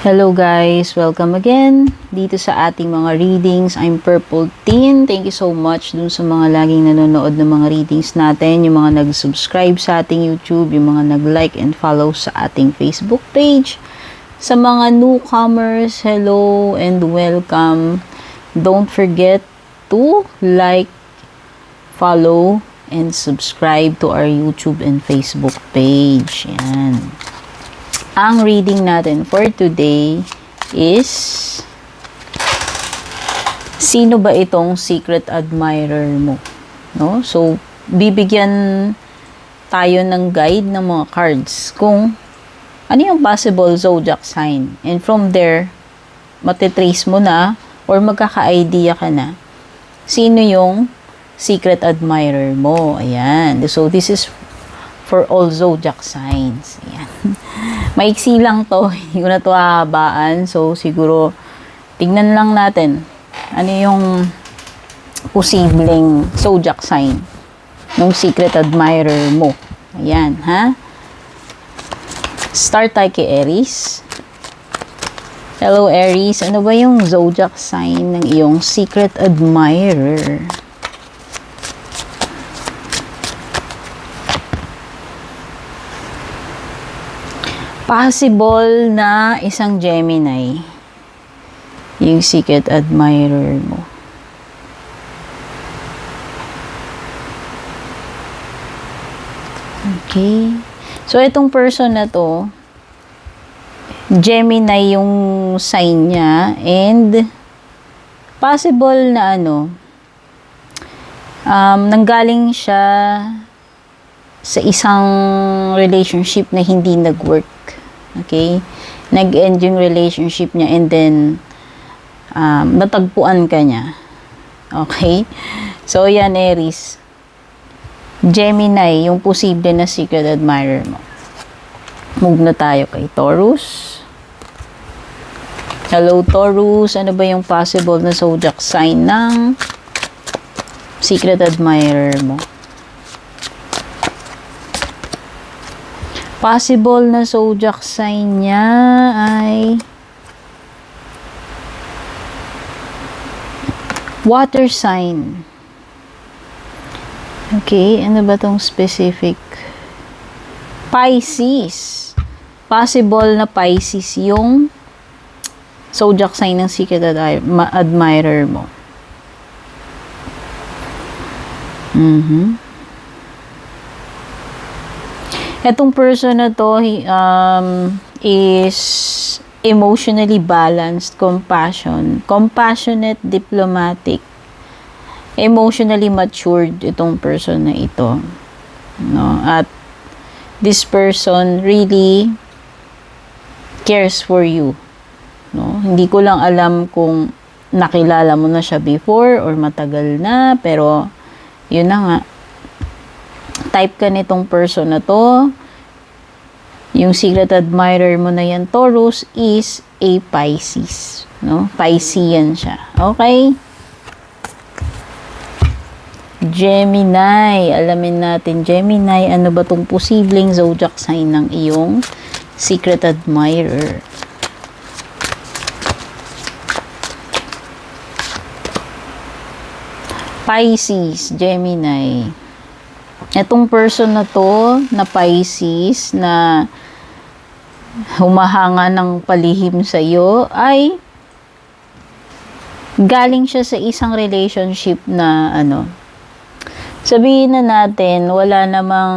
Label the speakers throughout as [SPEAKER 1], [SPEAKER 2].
[SPEAKER 1] Hello guys! Welcome again dito sa ating mga readings. I'm Purple Teen. Thank you so much dun sa mga laging nanonood ng mga readings natin, yung mga nag-subscribe sa ating YouTube, yung mga nag-like and follow sa ating Facebook page. Sa mga newcomers, hello and welcome. Don't forget to like, follow, and subscribe to our YouTube and Facebook page. Yan. Ang reading natin for today is sino ba itong secret admirer mo? No? So, bibigyan tayo ng guide ng mga cards kung ano yung possible zodiac sign. And from there, matitrace mo na or magkaka-idea ka na sino yung secret admirer mo. Ayan. So, this is for all zodiac signs. Ayan. Maiksi lang to, hindi ko na to hahabaan. So, siguro, tignan lang natin ano yung posibleng zodiac sign ng secret admirer mo. Ayan, ha? Start tayo kay Aries. Hello, Aries. Ano ba yung zodiac sign ng iyong secret admirer? Possible na isang Gemini yung secret admirer mo. Okay. So, itong person na to, Gemini yung sign niya and possible na nanggaling siya sa isang relationship na hindi nag-work. Okay? Nag-end yung relationship niya and then natagpuan ka niya. Okay? So, yan, Aries. Gemini, yung posible na secret admirer mo. Move na tayo kay Taurus. Hello, Taurus. Ano ba yung possible na zodiac sign ng secret admirer mo? Possible na zodiac sign niya ay water sign. Okay, ano ba tong specific? Pisces. Possible na Pisces yung zodiac sign ng secret admirer mo. Etong person na to is emotionally balanced, compassionate, diplomatic, emotionally matured itong person na ito. No? At this person really cares for you. No? Hindi ko lang alam kung nakilala mo na siya before or matagal na, pero yun na nga. Type ka nitong person na to. Yung secret admirer mo na yan, Taurus, is a Pisces. No? Piscean siya. Okay? Gemini. Alamin natin, Gemini, ano ba tong posibleng zodiac sign ng iyong secret admirer? Pisces, Gemini. Etong person na to, na Pisces, na humahanga ng palihim sa iyo, ay galing siya sa isang relationship na sabihin na natin, wala namang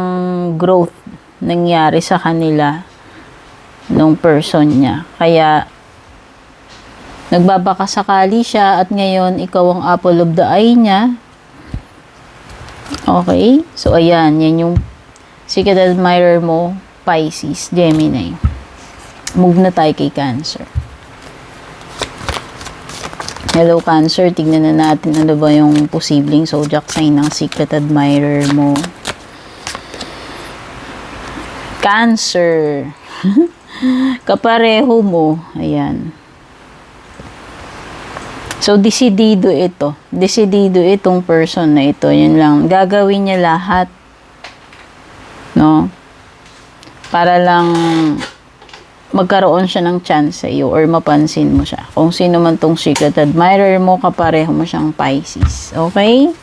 [SPEAKER 1] growth nangyari sa kanila nung person niya. Kaya, nagbabakasakali siya at ngayon, ikaw ang apple of the eye niya. Okay? So, ayan. Yan yung secret admirer mo, Pisces, Gemini. Move na tayo kay Cancer. Hello, Cancer. Tignan na natin ano ba yung posibleng zodiac sign ng secret admirer mo. Cancer. Kapareho mo. Ayan. So, desidido ito. Desidido itong person na ito. Yun lang. Gagawin niya lahat. No? Para lang magkaroon siya ng chance sa iyo or mapansin mo siya. Kung sino man tong secret admirer mo, kapareho mo siyang Pisces. Okay?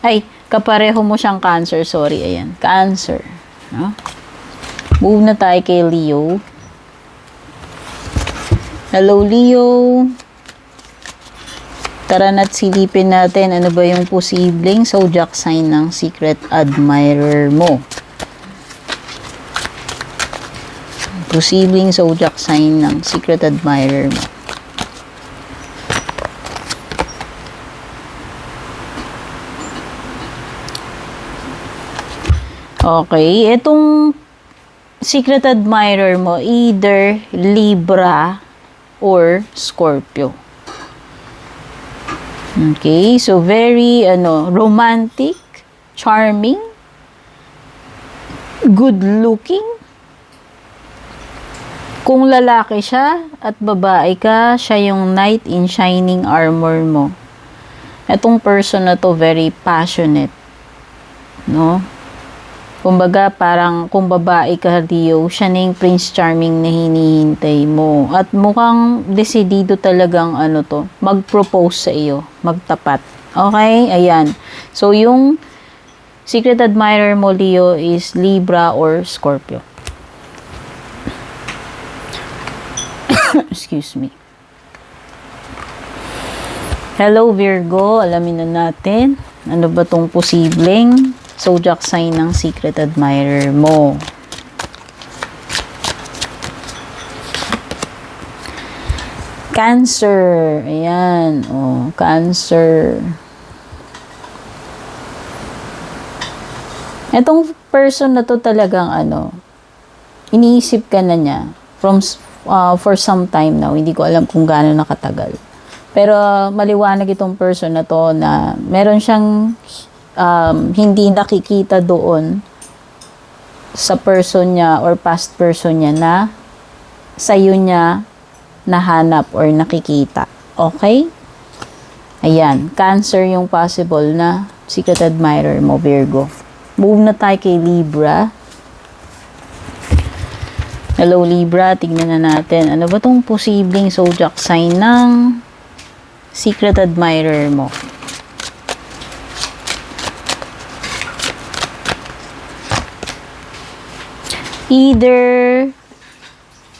[SPEAKER 1] Ay, kapareho mo siyang Cancer. Sorry, ayan. Cancer. No? Move na tayo kay Leo. Hello, Leo. Tara na't silipin natin ano ba yung posibleng zodiac sign ng secret admirer mo. Posibleng zodiac sign ng secret admirer mo. Okay, itong secret admirer mo, either Libra or Scorpio. Okay, so very romantic, charming, good looking. Kung lalaki siya at babae ka, siya yung knight in shining armor mo. Itong person na to very passionate, no? Kumbaga, parang kung babae ka, Leo, siya na yung Prince Charming na hinihintay mo. At mukhang desidido talagang mag-propose sa iyo, magtapat. Okay? Ayan. So, yung secret admirer mo, Leo, is Libra or Scorpio. Excuse me. Hello, Virgo. Alamin na natin. Ano ba tong posibleng zodiac sign ng secret admirer mo? Cancer. Ayan. Oh, Cancer. Etong person na to talagang iniisip ka na niya for some time now. Hindi ko alam kung gaano nakatagal. Pero maliwanag itong person na to na meron siyang hindi nakikita doon sa person niya or past person niya na sa'yo niya nahanap or nakikita. Okay? Ayan. Cancer yung possible na secret admirer mo, Virgo. Move na tayo kay Libra. Hello, Libra. Tignan na natin. Ano ba tong posibleng zodiac sign ng secret admirer mo? Either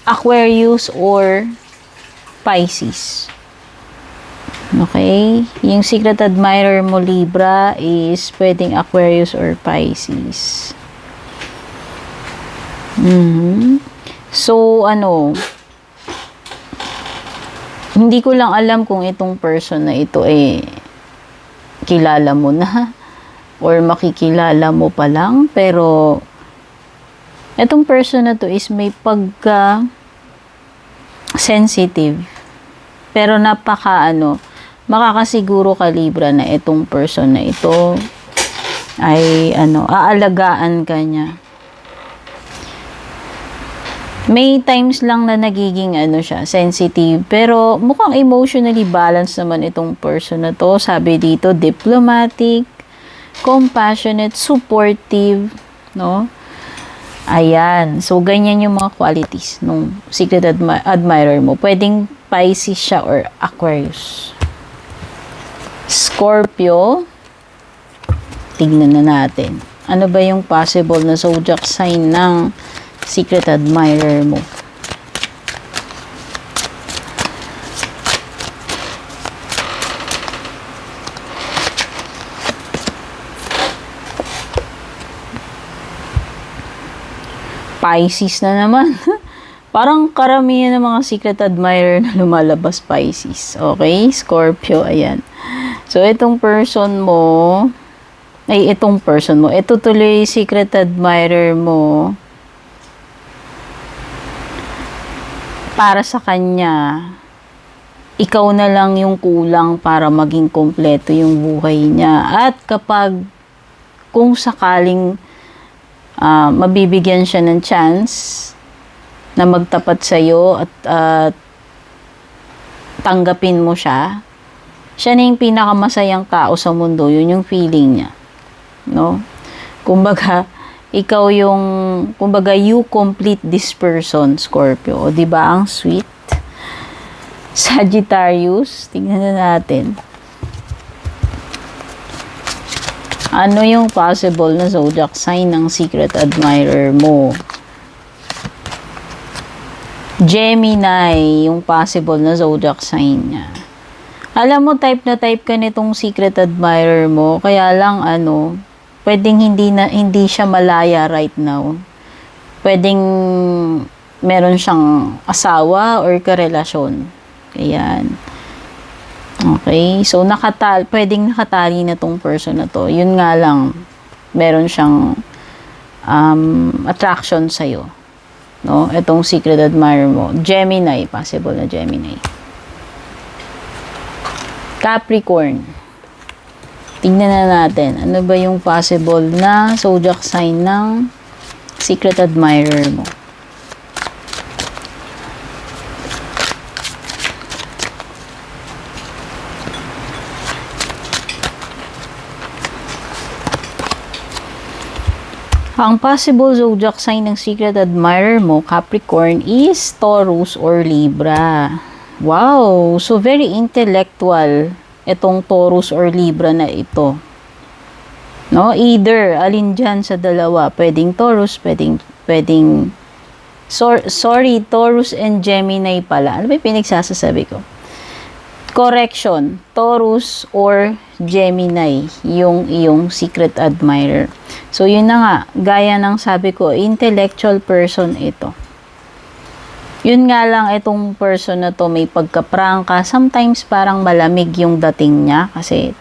[SPEAKER 1] Aquarius or Pisces. Okay? Yung secret admirer mo, Libra, is pwedeng Aquarius or Pisces. So, hindi ko lang alam kung itong person na ito kilala mo na or makikilala mo pa lang, pero itong person na to is may pagka sensitive, pero makakasiguro ka, Libra, na itong person na ito ay aalagaan ka niya. May times lang na nagiging siya, sensitive, pero mukhang emotionally balanced naman itong person na to. Sabi dito, diplomatic, compassionate, supportive, no? Ayan. So, ganyan yung mga qualities nung secret admirer mo. Pwedeng Pisces siya or Aquarius. Scorpio. Tignan na natin. Ano ba yung possible na zodiac sign ng secret admirer mo? Pisces na naman. Parang karamihan ng mga secret admirer na lumalabas Pisces. Okay? Scorpio, ayan. So, itong person mo, ito tuloy secret admirer mo, para sa kanya, ikaw na lang yung kulang para maging kompleto yung buhay niya. At kung sakaling mabibigyan siya ng chance na magtapat sa'yo at tanggapin mo siya, siya na yung pinakamasayang tao sa mundo. Yun yung feeling niya. No? Kumbaga, ikaw yung, kumbaga, you complete this person, Scorpio. O, diba? Ang sweet. Sagittarius, tingnan na natin. Ano yung possible na zodiac sign ng secret admirer mo? Gemini, yung possible na zodiac sign niya. Alam mo, type na type ka nitong secret admirer mo, kaya lang, pwedeng hindi siya malaya right now. Pwedeng meron siyang asawa or karelasyon. Ayan. Okay, so pwedeng nakatali na tong person na to. Yun nga lang, meron siyang attraction sa'yo. No? Itong secret admirer mo. Gemini, possible na Gemini. Capricorn. Tingnan na natin, ano ba yung possible na zodiac sign ng secret admirer mo. Ang possible zodiac sign ng secret admirer mo, Capricorn, is Taurus or Libra. Wow! So, very intellectual itong Taurus or Libra na ito. No? Either, alin dyan sa dalawa. Pwedeng Taurus, pwedeng sorry, Taurus and Gemini pala. Ano ba yung pinagsasasabi ko? Correction, Taurus or Gemini, yung iyong secret admirer. So, yun na nga, gaya ng sabi ko, intellectual person ito. Yun nga lang, itong person na to may pagkaprangka. Sometimes parang malamig yung dating niya kasi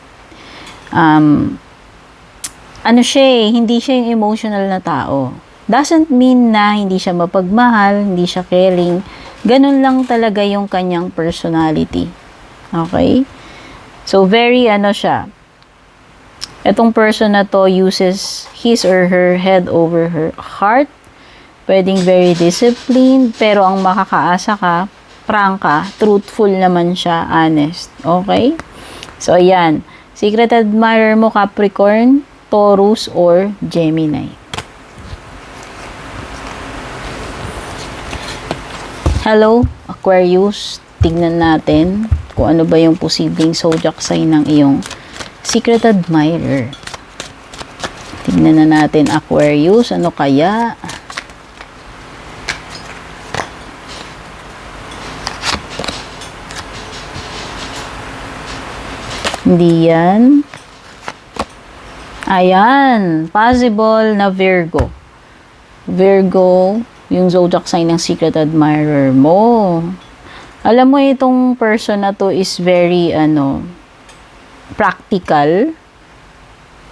[SPEAKER 1] hindi siya yung emotional na tao. Doesn't mean na hindi siya mapagmahal, hindi siya caring. Ganun lang talaga yung kanyang personality. Okay? So, very siya. Itong person na to uses his or her head over her heart. Pwedeng very disciplined, pero ang makakaasa ka, prangka, truthful naman siya, honest. Okay? So, ayan. Secret admirer mo, Capricorn, Taurus, or Gemini. Hello, Aquarius. Tignan natin kung ano ba yung posibleng zodiac sign ng iyong secret admirer. Tignan na natin, Aquarius. Ano kaya? Hindi yan. Ayan. Possible na Virgo. Virgo, yung zodiac sign ng secret admirer mo. Alam mo, itong person na to is very, practical.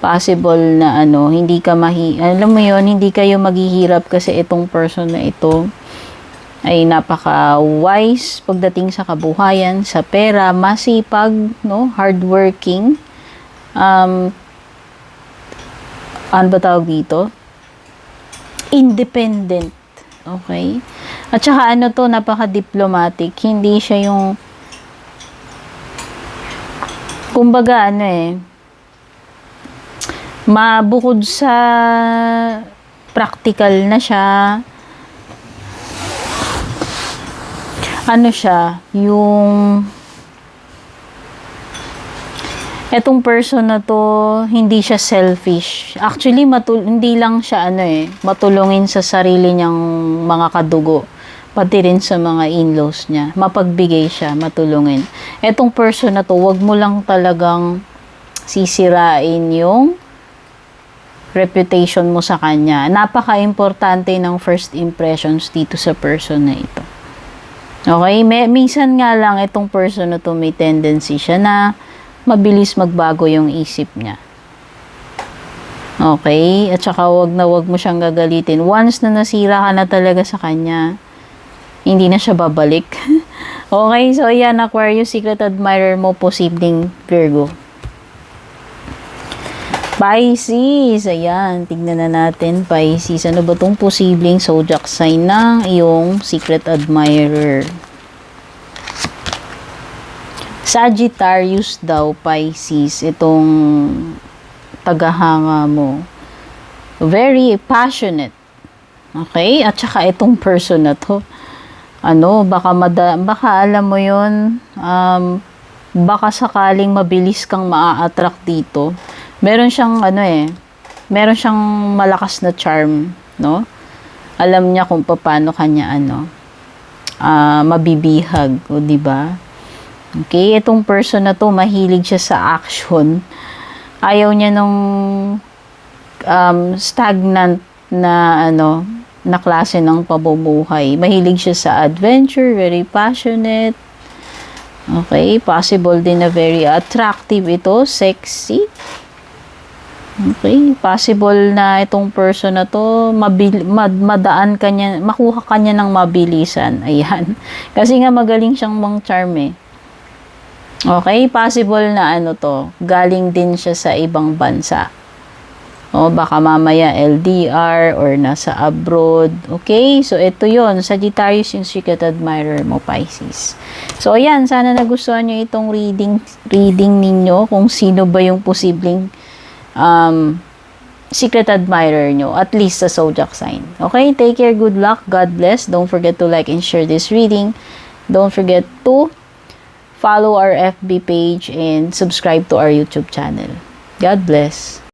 [SPEAKER 1] Possible na, hindi ka alam mo yon, hindi kayo maghihirap kasi itong person na ito ay napaka-wise pagdating sa kabuhayan, sa pera, masipag, hardworking. Ano ba tawag dito? Independent. Okay? At saka napaka-diplomatic. Hindi siya yung kumbaga mabukod sa practical na siya, siya, yung etong person na to, hindi siya selfish. Actually, hindi lang siya, matulungin sa sarili niyang mga kadugo. Pati rin sa mga in-laws niya. Mapagbigay siya, matulungin. Etong person na to, wag mo lang talagang sisirain yung reputation mo sa kanya. Napaka-importante ng first impressions dito sa person na ito. Okay? Minsan nga lang itong person na to may tendency siya na mabilis magbago yung isip niya. Okay? At saka wag mo siyang gagalitin. Once na nasira ka na talaga sa kanya, hindi na siya babalik. Okay? So, ayan, Aquarius, secret admirer mo, posibleng Virgo. Pisces. Ayan, tignan na natin, Pisces. Ano ba itong posibleng zodiac sign ng iyong secret admirer? Sagittarius daw, Pisces. Itong tagahanga mo. Very passionate. Okay? At saka itong person na to, baka alam mo yun, baka sakaling mabilis kang maa-attract dito. Meron siyang meron siyang malakas na charm, no? Alam niya kung paano kanya mabibihag, o di ba? Okay, itong person na to mahilig siya sa action. Ayaw niya nung stagnant na na klase ng pamumuhay. Mahilig siya sa adventure, very passionate. Okay, possible din na very attractive ito, sexy. Okay, possible na itong person na to madaan kanya, makuha kanya ng mabilisan. Ayan. Kasi nga magaling siyang mang-charm eh. Okay, possible na galing din siya sa ibang bansa. O baka mamaya LDR or nasa abroad. Okay, so ito yon, Sagittarius yung secret admirer mo, Pisces. So ayan, sana nagustuhan nyo itong reading ninyo, kung sino ba yung posibleng secret admirer nyo, at least sa zodiac sign. Okay, take care, good luck, God bless. Don't forget to like and share this reading. Don't forget to follow our FB page and subscribe to our YouTube channel. God bless.